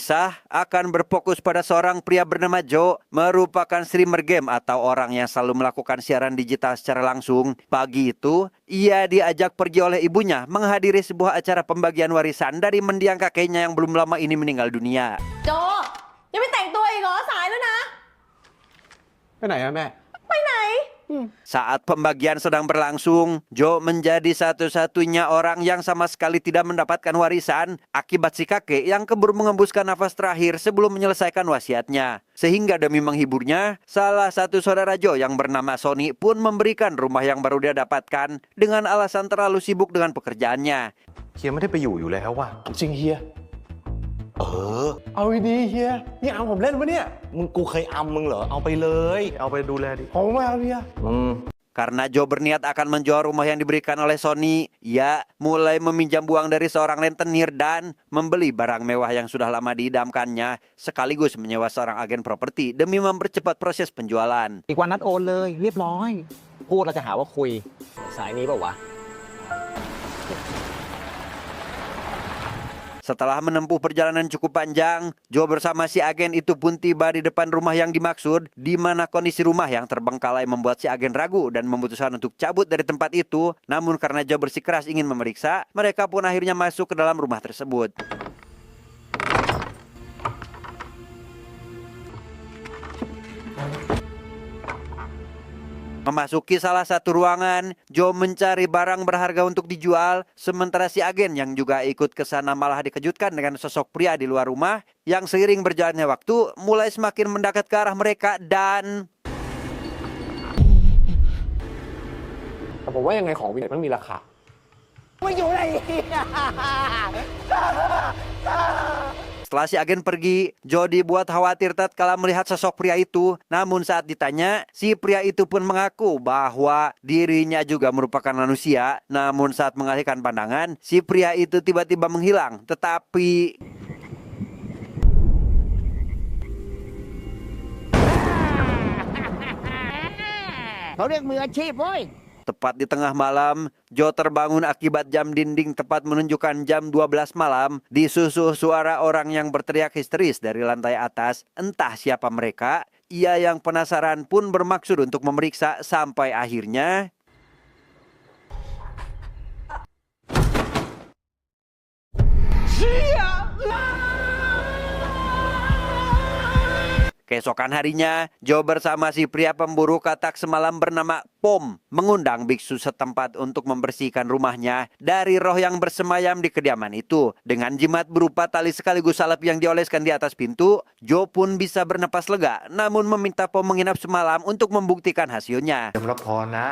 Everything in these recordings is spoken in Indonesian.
Kisah akan berfokus pada seorang pria bernama Joe, merupakan streamer game atau orang yang selalu melakukan siaran digital secara langsung. Pagi itu, ia diajak pergi oleh ibunya menghadiri sebuah acara pembagian warisan dari mendiang kakeknya yang belum lama ini meninggal dunia. โจยังไม่แต่งตัวอีกเหรอสายแล้วนะ ไปไหนอะแม่ ไปไหน Saat pembagian sedang berlangsung, Joe menjadi satu-satunya orang yang sama sekali tidak mendapatkan warisan akibat si kakek yang keburu mengembuskan nafas terakhir sebelum menyelesaikan wasiatnya. Sehingga demi menghiburnya, salah satu saudara Joe yang bernama Sony pun memberikan rumah yang baru dia dapatkan dengan alasan terlalu sibuk dengan pekerjaannya. เฮียไม่ได้ไปอยู่แล้วว่ะ จริงเฮีย เอาดีๆเฮียนี่เอาผมเล่นปะเนี่ย มึงกูเคยอำมึงเหรอ เอาไปเลย เอาไปดูแลดิ ผมไม่เอาเฮีย Karena Joe berniat akan menjual rumah yang diberikan oleh Sony, ia mulai meminjam uang dari seorang rentenir dan membeli barang mewah yang sudah lama diidamkannya, sekaligus menyewa seorang agen properti demi mempercepat proses penjualan. อีกวันนัดโอนเลยเรียบร้อย พูดเราจะหาว่าคุยสายนี้เปล่าวะ Setelah menempuh perjalanan cukup panjang, Joe bersama si agen itu pun tiba di depan rumah yang dimaksud, di mana kondisi rumah yang terbengkalai membuat si agen ragu dan memutuskan untuk cabut dari tempat itu. Namun karena Joe bersikeras ingin memeriksa, mereka pun akhirnya masuk ke dalam rumah tersebut. Memasuki salah satu ruangan, Joe mencari barang berharga untuk dijual, sementara si agen yang juga ikut ke sana malah dikejutkan dengan sosok pria di luar rumah yang seiring berjalannya waktu mulai semakin mendekat ke arah mereka dan แต่ผมว่ายังไงของวินมันมีราคา Setelah si agen pergi, Joe dibuat khawatir tatkala melihat sosok pria itu. Namun saat ditanya, si pria itu pun mengaku bahwa dirinya juga merupakan manusia. Namun saat mengalihkan pandangan, si pria itu tiba-tiba menghilang. Tetapi เขาเรียกมืออาชีพเว้ย tepat di tengah malam, Joe terbangun akibat jam dinding tepat menunjukkan jam 12 malam. Disusul suara orang yang berteriak histeris dari lantai atas. Entah siapa mereka, ia yang penasaran pun bermaksud untuk memeriksa sampai akhirnya keesokan harinya, Joe bersama si pria pemburu katak semalam bernama Pom mengundang biksu setempat untuk membersihkan rumahnya dari roh yang bersemayam di kediaman itu. Dengan jimat berupa tali sekaligus salep yang dioleskan di atas pintu, Joe pun bisa bernapas lega, namun meminta Pom menginap semalam untuk membuktikan hasilnya. เตรียมรับพรนะ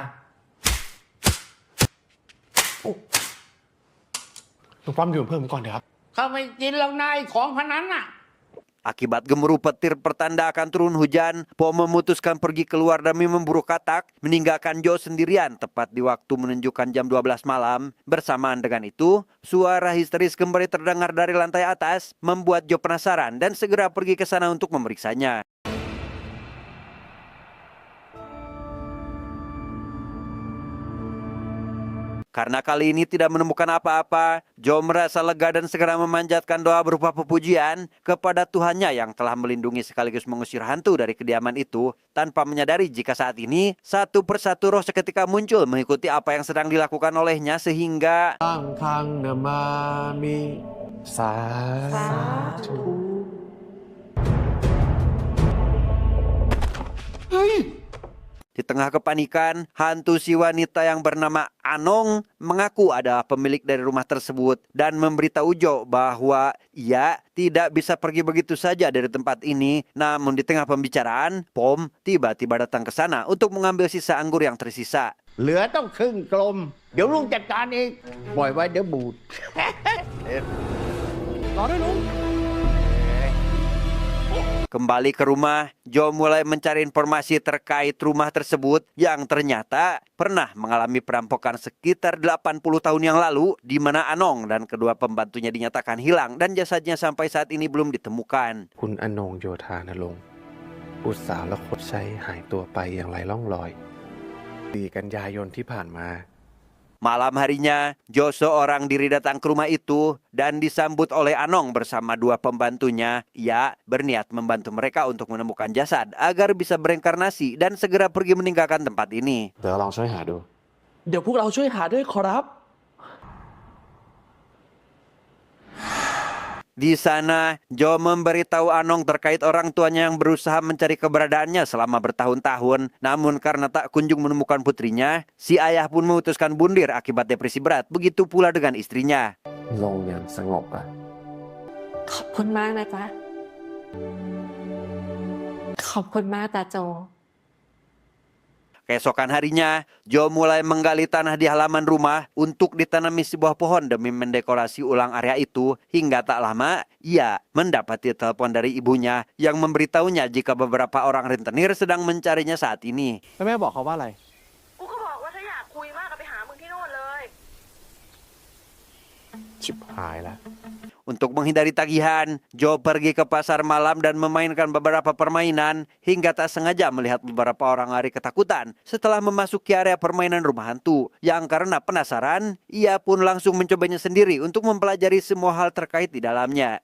ลุงป้อมดื่มเพิ่มก่อนเถอะครับ เขาไม่กินหรอกนายของพนันน่ะ Akibat gemuruh petir pertanda akan turun hujan, Pom memutuskan pergi keluar demi memburu katak, meninggalkan Joe sendirian tepat di waktu menunjukkan jam 12 malam. Bersamaan dengan itu, suara histeris kembali terdengar dari lantai atas, membuat Joe penasaran dan segera pergi ke sana untuk memeriksanya. Karena kali ini tidak menemukan apa-apa, Joe merasa lega dan segera memanjatkan doa berupa pepujian kepada Tuhannya yang telah melindungi sekaligus mengusir hantu dari kediaman itu, tanpa menyadari jika saat ini satu persatu roh seketika muncul mengikuti apa yang sedang dilakukan olehnya sehingga ตั้งคังนามามิสาธุ di tengah kepanikan, hantu si wanita yang bernama Anong mengaku adalah pemilik dari rumah tersebut dan memberitahu Joe bahwa ia tidak bisa pergi begitu saja dari tempat ini. Namun di tengah pembicaraan, Pom tiba-tiba datang ke sana untuk mengambil sisa anggur yang tersisa. เหลือต้องครึ่งกลม เดี๋ยวลุงจัดการเองปล่อยไว้เดี๋ยวบูด รอด้วยลุง Kembali ke rumah, Joe mulai mencari informasi terkait rumah tersebut yang ternyata pernah mengalami perampokan sekitar 80 tahun yang lalu di mana Anong dan kedua pembantunya dinyatakan hilang dan jasadnya sampai saat ini belum ditemukan. คุณอนงโยธานรงค์บุตรสาวและคนใช้หายตัวไปอย่างไร้ร่องรอย 4 กันยายนที่ผ่านมา Malam harinya, Jo seorang diri datang ke rumah itu dan disambut oleh Anong bersama dua pembantunya. Ia berniat membantu mereka untuk menemukan jasad agar bisa bereinkarnasi dan segera pergi meninggalkan tempat ini. เดี๋ยวลองช่วยหาดู เดี๋ยวพวกเราช่วยหาด้วยขอรับ Di sana, Jo memberitahu Anong terkait orang tuanya yang berusaha mencari keberadaannya selama bertahun-tahun. Namun karena tak kunjung menemukan putrinya, si ayah pun memutuskan bundir akibat depresi berat. Begitu pula dengan istrinya. ลงอย่างสงบอะ ขอบคุณมากนะจ๊ะ ขอบคุณมากตาโจ Keesokan harinya, Jo mulai menggali tanah di halaman rumah untuk ditanami sebuah pohon demi mendekorasi ulang area itu. Hingga tak lama, ia mendapati telepon dari ibunya yang memberitahunya jika beberapa orang rentenir sedang mencarinya saat ini. แล้วแม่บอกเขาว่าอะไร กูก็บอกว่าถ้าอยากคุยมากก็ไปหามึงที่โน่นเลย ชิบหายแล้ว Untuk menghindari tagihan, Jo pergi ke pasar malam dan memainkan beberapa permainan hingga tak sengaja melihat beberapa orang lari ketakutan setelah memasuki area permainan rumah hantu. Yang karena penasaran, ia pun langsung mencobanya sendiri untuk mempelajari semua hal terkait di dalamnya.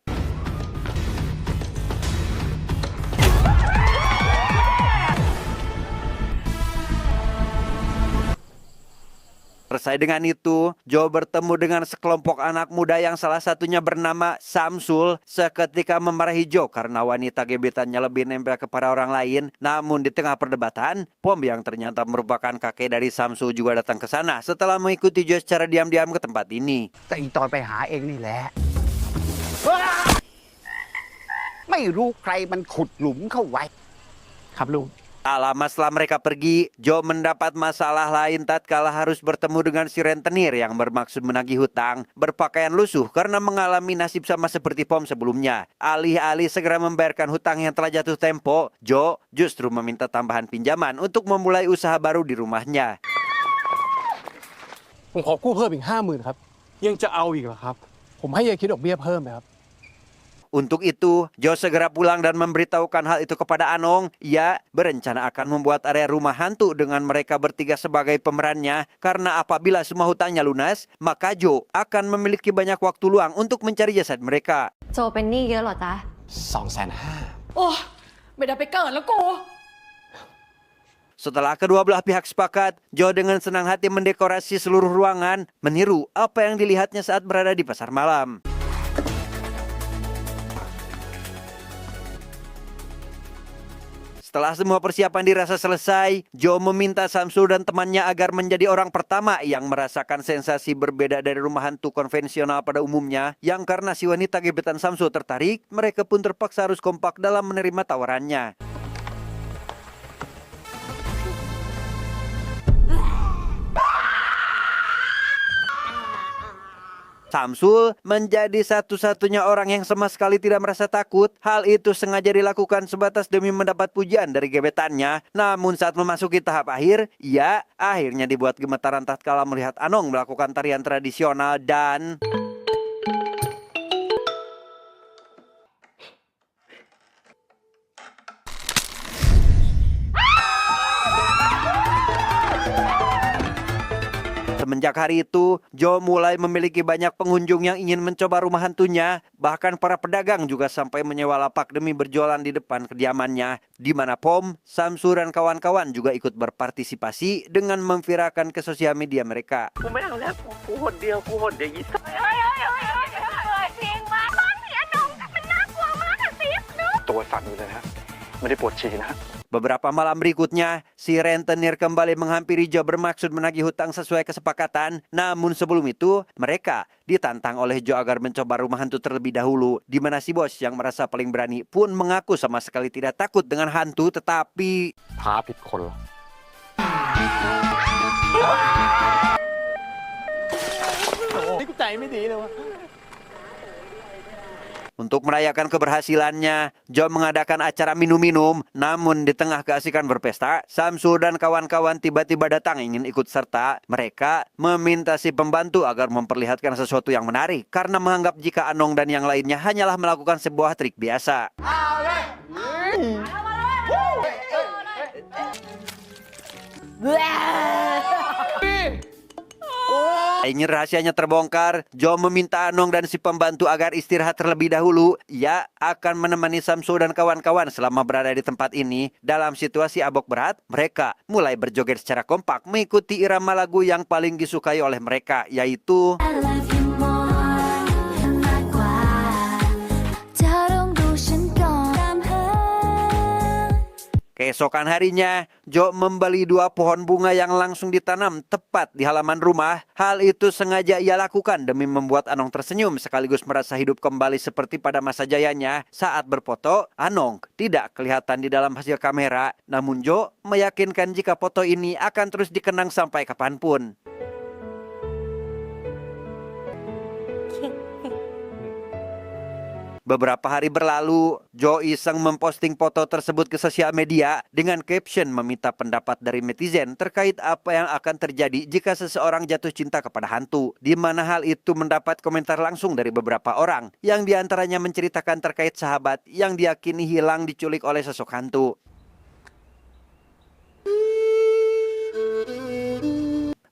Selesai dengan itu, Jo bertemu dengan sekelompok anak muda yang salah satunya bernama Samsul. Seketika memarahi Jo karena wanita gebetannya lebih nempel kepada orang lain. Namun di tengah perdebatan, Pom yang ternyata merupakan kakek dari Samsul juga datang ke sana setelah mengikuti Jo secara diam-diam ke tempat ini. แต่อีตอนไปหาเองนี่แหละ ไม่รู้ใครมันขุดหลุมเข้าไว้ ครับลุง Tak lama setelah mereka pergi, Jo mendapat masalah lain tatkala harus bertemu dengan si rentenir yang bermaksud menagih hutang, berpakaian lusuh karena mengalami nasib sama seperti Pom sebelumnya. Alih-alih segera membayarkan hutang yang telah jatuh tempo, Jo justru meminta tambahan pinjaman untuk memulai usaha baru di rumahnya. ผมขอกู้เพิ่มอีก 50,000 ครับ ยังจะเอาอีกเหรอครับ ผมให้ยายคิดดอกเบี้ยเพิ่มไหมครับ Untuk itu, Jo segera pulang dan memberitahukan hal itu kepada Anong. Ia berencana akan membuat area rumah hantu dengan mereka bertiga sebagai pemerannya. Karena apabila semua hutangnya lunas, maka Jo akan memiliki banyak waktu luang untuk mencari jasad mereka. โจเป็นหนี้เยอะเหรอจ๊ะ 250,000 โอ้ไม่ได้ไปเกิดแล้วกู Setelah kedua belah pihak sepakat, Jo dengan senang hati mendekorasi seluruh ruangan, meniru apa yang dilihatnya saat berada di pasar malam. Setelah semua persiapan dirasa selesai, Jo meminta Samsul dan temannya agar menjadi orang pertama yang merasakan sensasi berbeda dari rumah hantu konvensional pada umumnya. Yang karena si wanita gebetan Samsul tertarik, mereka pun terpaksa harus kompak dalam menerima tawarannya. Samsul menjadi satu-satunya orang yang sama sekali tidak merasa takut. Hal itu sengaja dilakukan sebatas demi mendapat pujian dari gebetannya. Namun saat memasuki tahap akhir, ia akhirnya dibuat gemetaran tatkala melihat Anong melakukan tarian tradisional dan... Semenjak hari itu, Jo mulai memiliki banyak pengunjung yang ingin mencoba rumah hantunya. Bahkan para pedagang juga sampai menyewa lapak demi berjualan di depan kediamannya. Di mana Pom, Samsul dan kawan-kawan juga ikut berpartisipasi dengan memviralkan ke sosial media mereka. เฮ้ยเฮ้ยเฮ้ยจริงมากตอนนี้อนงมันน่ากลัวมากอะซิฟเนอะ ตัวสั่นอยู่เลยนะ ไม่ได้ปวดฉี่นะ Beberapa malam berikutnya, si rentenir kembali menghampiri Jo bermaksud menagih hutang sesuai kesepakatan. Namun sebelum itu, mereka ditantang oleh Jo agar mencoba rumah hantu terlebih dahulu. Di mana si bos yang merasa paling berani pun mengaku sama sekali tidak takut dengan hantu, tetapi... ท้าผิดคนเหรอ นี่กูใจไม่ดีเลยวะ Untuk merayakan keberhasilannya, Jo mengadakan acara minum-minum. Namun di tengah keasikan berpesta, Samsul dan kawan-kawan tiba-tiba datang ingin ikut serta. Mereka meminta si pembantu agar memperlihatkan sesuatu yang menarik karena menganggap jika Anong dan yang lainnya hanyalah melakukan sebuah trik biasa. Ingin rahasianya terbongkar, Jo meminta Anong dan si pembantu agar istirahat terlebih dahulu. Ia akan menemani Samsul dan kawan-kawan selama berada di tempat ini. Dalam situasi abok berat, mereka mulai berjoget secara kompak mengikuti irama lagu yang paling disukai oleh mereka, yaitu Keesokan harinya, Jo membeli 2 pohon bunga yang langsung ditanam tepat di halaman rumah. Hal itu sengaja ia lakukan demi membuat Anong tersenyum sekaligus merasa hidup kembali seperti pada masa jayanya. Saat berfoto, Anong tidak kelihatan di dalam hasil kamera. Namun Jo meyakinkan jika foto ini akan terus dikenang sampai kapanpun. Beberapa hari berlalu, Jo iseng memposting foto tersebut ke sosial media dengan caption meminta pendapat dari netizen terkait apa yang akan terjadi jika seseorang jatuh cinta kepada hantu. Di mana hal itu mendapat komentar langsung dari beberapa orang yang diantaranya menceritakan terkait sahabat yang diyakini hilang diculik oleh sosok hantu.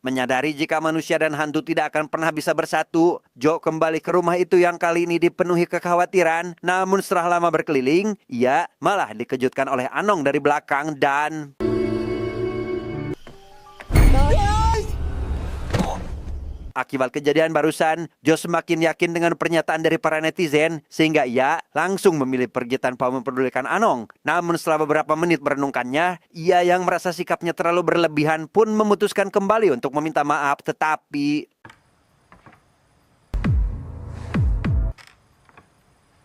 Menyadari jika manusia dan hantu tidak akan pernah bisa bersatu, Jo kembali ke rumah itu yang kali ini dipenuhi kekhawatiran. Namun setelah lama berkeliling, ia malah dikejutkan oleh Anong dari belakang dan... Akibat kejadian barusan, Jo semakin yakin dengan pernyataan dari para netizen sehingga ia langsung memilih pergi tanpa mempedulikan Anong. Namun setelah beberapa menit merenungkannya, ia yang merasa sikapnya terlalu berlebihan pun memutuskan kembali untuk meminta maaf, tetapi...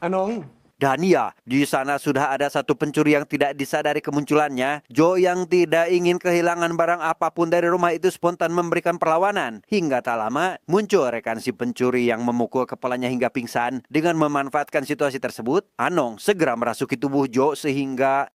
Anong, Dan ya, di sana sudah ada satu pencuri yang tidak disadari kemunculannya. Jo yang tidak ingin kehilangan barang apapun dari rumah itu spontan memberikan perlawanan. Hingga tak lama, muncul rekan si pencuri yang memukul kepalanya hingga pingsan. Dengan memanfaatkan situasi tersebut, Anong segera merasuki tubuh Jo sehingga...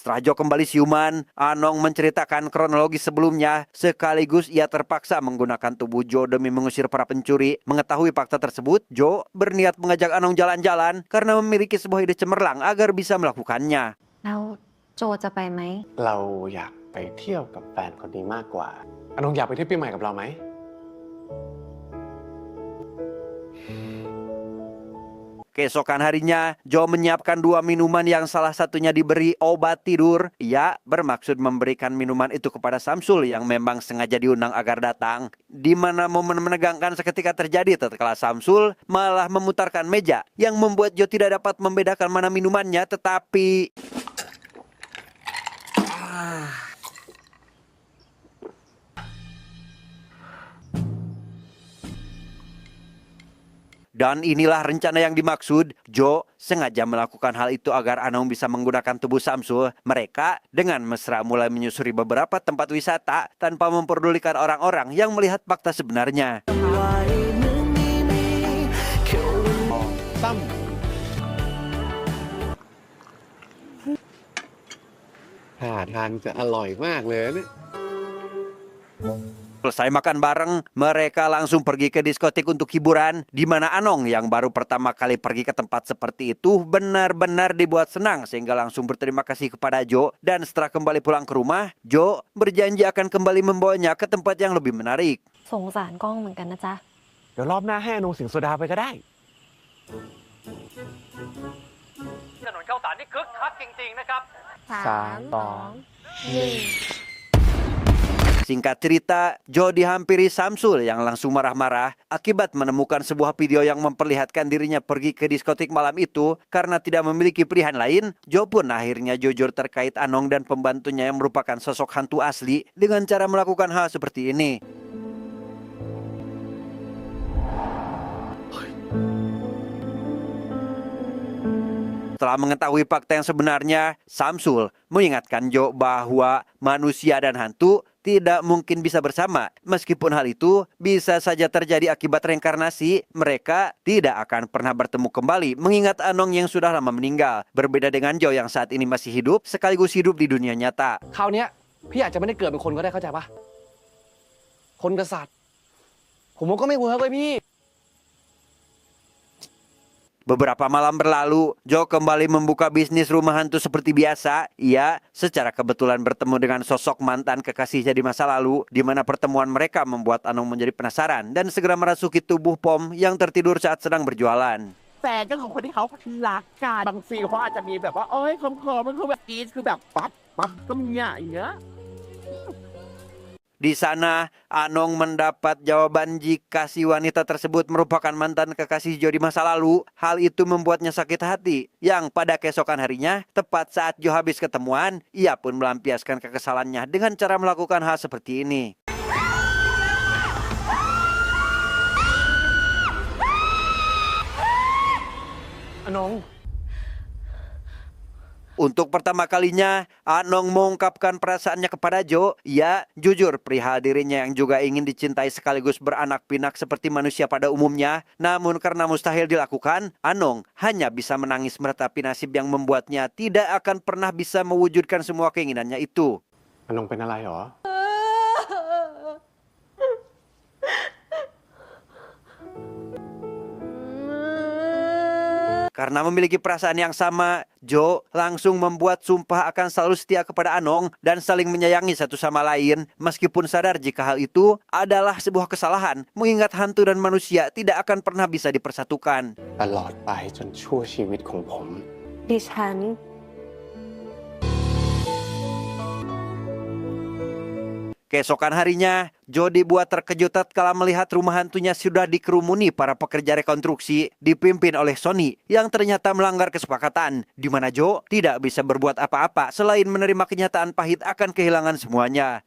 Setelah Jo kembali siuman, Anong menceritakan kronologi sebelumnya. Sekaligus ia terpaksa menggunakan tubuh Jo demi mengusir para pencuri. Mengetahui fakta tersebut, Jo berniat mengajak Anong jalan-jalan karena memiliki sebuah ide cemerlang agar bisa melakukannya. แล้วโจจะไปไหม เราอยากไปเที่ยวกับแฟนคนนี้มากกว่า Anong อยากไปเที่ยวปีใหม่กับเราไหม Keesokan harinya, Jo menyiapkan 2 minuman yang salah satunya diberi obat tidur. Ia bermaksud memberikan minuman itu kepada Samsul yang memang sengaja diundang agar datang. Di mana momen menegangkan seketika terjadi tatkala Samsul malah memutarkan meja yang membuat Jo tidak dapat membedakan mana minumannya, tetapi... Dan inilah rencana yang dimaksud. Jo sengaja melakukan hal itu agar Anong bisa menggunakan tubuh Samsul. Mereka dengan mesra mulai menyusuri beberapa tempat wisata tanpa memperdulikan orang-orang yang melihat fakta sebenarnya. ตั้ม ท่าทางจะอร่อยมากเลยนะ Selesai makan bareng, mereka langsung pergi ke diskotik untuk hiburan, di mana Anong yang baru pertama kali pergi ke tempat seperti itu benar-benar dibuat senang sehingga langsung berterima kasih kepada Jo. Dan setelah kembali pulang ke rumah, Jo berjanji akan kembali membawanya ke tempat yang lebih menarik. สงสารกล้องเหมือนกันนะจ๊ะ เดี๋ยวรอบหน้าให้อนงสิงโซดาไปก็ได้ ถนนข้าวสารนี่คึกคักจริงๆนะครับ 3 2 1 Singkat cerita, Jo dihampiri Samsul yang langsung marah-marah akibat menemukan sebuah video yang memperlihatkan dirinya pergi ke diskotik malam itu. Karena tidak memiliki pilihan lain, Jo pun akhirnya jujur terkait Anong dan pembantunya yang merupakan sosok hantu asli dengan cara melakukan hal seperti ini. Setelah mengetahui fakta yang sebenarnya, Samsul mengingatkan Jo bahwa manusia dan hantu tidak mungkin bisa bersama. Meskipun hal itu bisa saja terjadi akibat reinkarnasi, mereka tidak akan pernah bertemu kembali, mengingat Anong yang sudah lama meninggal. Berbeda dengan Jo yang saat ini masih hidup, sekaligus hidup di dunia nyata. คราวเนี้ยพี่อาจจะไม่ได้เกิดเป็นคนก็ได้เข้าใจปะคนกษัตริย์ผมว่าก็ไม่เวิร์กเลยพี่ Beberapa malam berlalu, Jo kembali membuka bisnis rumah hantu seperti biasa. Ia secara kebetulan bertemu dengan sosok mantan kekasihnya di masa lalu, di mana pertemuan mereka membuat Anong menjadi penasaran dan segera merasuki tubuh Pom yang tertidur saat sedang berjualan. แฟนก็คือคนที่เขารักกันบางซีนเขาอาจจะมีแบบว่าเอ้ยเคิมๆมันคือแบบกรี๊ดคือแบบปั๊บก็มีอย่างเงี้ย Di sana, Anong mendapat jawaban jika si wanita tersebut merupakan mantan kekasih Jo di masa lalu. Hal itu membuatnya sakit hati. Yang pada keesokan harinya, tepat saat Jo habis ketemuan, ia pun melampiaskan kekesalannya dengan cara melakukan hal seperti ini. Anong Untuk pertama kalinya, Anong mengungkapkan perasaannya kepada Jo. Ia jujur perihal dirinya yang juga ingin dicintai sekaligus beranak pinak seperti manusia pada umumnya. Namun karena mustahil dilakukan, Anong hanya bisa menangis meratapi nasib yang membuatnya tidak akan pernah bisa mewujudkan semua keinginannya itu. อนงเป็นอะไรหรอ Karena memiliki perasaan yang sama, Jo langsung membuat sumpah akan selalu setia kepada Anong dan saling menyayangi satu sama lain, meskipun sadar jika hal itu adalah sebuah kesalahan, mengingat hantu dan manusia tidak akan pernah bisa dipersatukan. ตลอดไปจนชั่วชีวิตของผม ดิฉัน Keesokan harinya, Jo dibuat terkejut tatkala melihat rumah hantunya sudah dikerumuni para pekerja rekonstruksi dipimpin oleh Sony yang ternyata melanggar kesepakatan, di mana Jo tidak bisa berbuat apa-apa selain menerima kenyataan pahit akan kehilangan semuanya.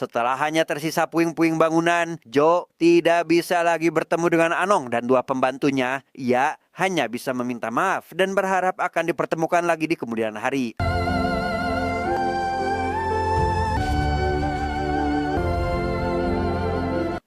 Setelah hanya tersisa puing-puing bangunan, Jo tidak bisa lagi bertemu dengan Anong dan dua pembantunya. Ia hanya bisa meminta maaf dan berharap akan dipertemukan lagi di kemudian hari.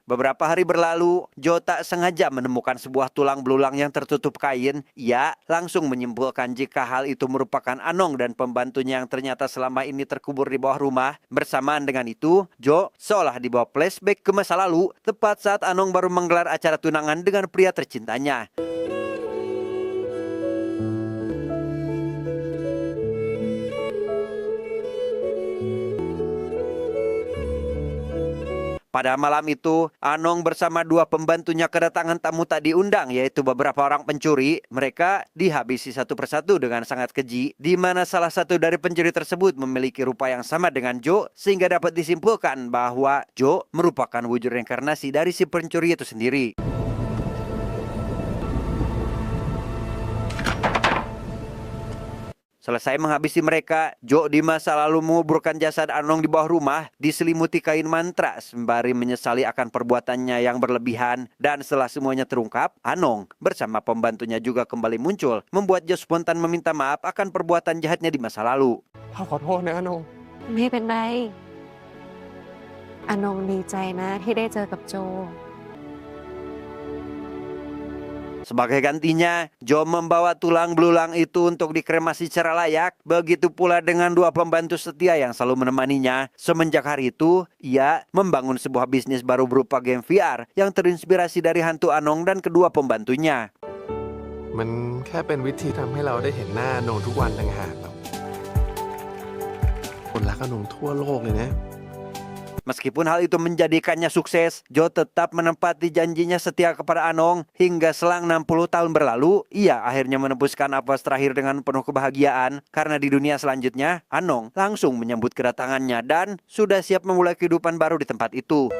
Beberapa hari berlalu, Jo tak sengaja menemukan sebuah tulang belulang yang tertutup kain. Ia langsung menyimpulkan jika hal itu merupakan Anong dan pembantunya yang ternyata selama ini terkubur di bawah rumah. Bersamaan dengan itu, Jo seolah dibawa flashback ke masa lalu, tepat saat Anong baru menggelar acara tunangan dengan pria tercintanya. Pada malam itu, Anong bersama dua pembantunya kedatangan tamu tak diundang, yaitu beberapa orang pencuri. Mereka dihabisi satu persatu dengan sangat keji, di mana salah satu dari pencuri tersebut memiliki rupa yang sama dengan Jo, sehingga dapat disimpulkan bahwa Jo merupakan wujud reinkarnasi dari si pencuri itu sendiri. Selesai menghabisi mereka, Jo di masa lalu menguburkan jasad Anong di bawah rumah, diselimuti kain mantra sembari menyesali akan perbuatannya yang berlebihan. Dan setelah semuanya terungkap, Anong bersama pembantunya juga kembali muncul, membuat Jo spontan meminta maaf akan perbuatan jahatnya di masa lalu. พ่อขอโทษนะอนง ไม่เป็นไรอนงดีใจนะที่ได้เจอกับโจ Sebagai gantinya, Jo membawa tulang belulang itu untuk dikremasi secara layak. Begitu pula dengan dua pembantu setia yang selalu menemaninya. Semenjak hari itu, ia membangun sebuah bisnis baru berupa game VR yang terinspirasi dari hantu Anong dan kedua pembantunya. มันแค่เป็นวิธีทำให้เราได้เห็นหน้าอนงทุกวันต่างหากครับคนรักอนงทั่วโลกเลยนะ Meskipun hal itu menjadikannya sukses, Jo tetap menepati janjinya setia kepada Anong. Hingga selang 60 tahun berlalu, ia akhirnya menembuskan napas terakhir dengan penuh kebahagiaan. Karena di dunia selanjutnya, Anong langsung menyambut kedatangannya dan sudah siap memulai kehidupan baru di tempat itu.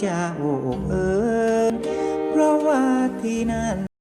เจ้าเอ๋ยเพราะว่าที่นั่น